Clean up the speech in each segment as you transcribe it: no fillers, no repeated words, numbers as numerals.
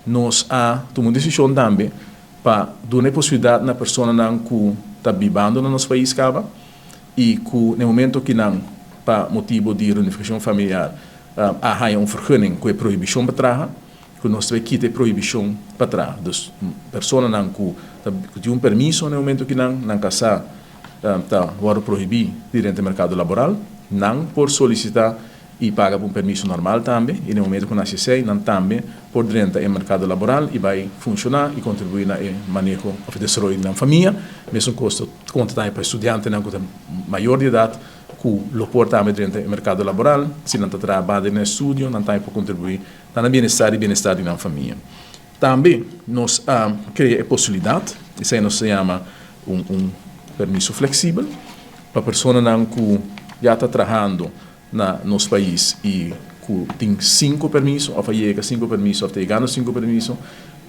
nós tomamos decisão também para dar a possibilidade na pessoa que está vivendo no nosso país e que no momento que não para motivo de reunificação familiar há uma vergunning com a proibição para trás, que nós temos que ter proibição para trás. Então, pessoa que tem permisso no momento que não casar está proibir dentro do mercado laboral, não por solicitar e paga por permisso normal também, e no momento que nasce não também por dentro do mercado laboral e vai funcionar e contribuir no manejo do desenvolvimento da família, mesmo custo conta para estudante não com maior de idade que lo porta dentro do mercado laboral, se não trabalha no estudo, não tem para contribuir no bem-estar da família. Também nós criamos a possibilidade, isso aí nós se chama permisso flexível, para a pessoa que já está trabalhando no nosso país e que tem 5 permissos, ou chega 5 permissos, ou está ganhando 5 permissos,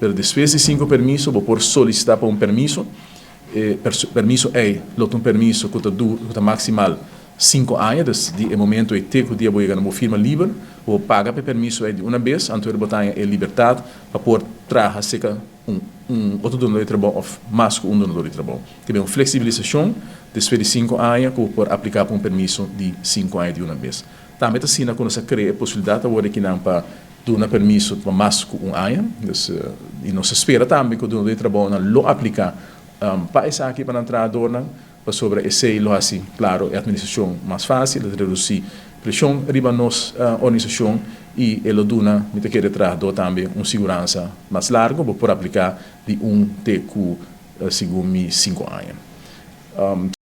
mas depois de 5 permissos, vou por solicitar para permisso, permisso é um permisso que está maximal 5 anos, desde o momento que o dia vou ganhar uma firma livre, vou pagar para permisso de uma vez, antes de botar a liberdade para poder trabalhar outro dono de trabalho ou mais que dono de trabalho. Que é uma flexibilização depois de 5 anos que pode aplicar para permisso de 5 anos de uma vez. Também assim, quando se cria a possibilidade agora que não para dar permisso para mais que ano, e não se espera também que o dono de trabalho não aplicar para essa aqui para entrar a dona, para sobre esse lo assim, claro, a administração mais fácil, de reduzir pressão riba nossa organização e ela dona, me quer trazer também uma segurança mais larga para aplicar de TQ segundo 5 anos.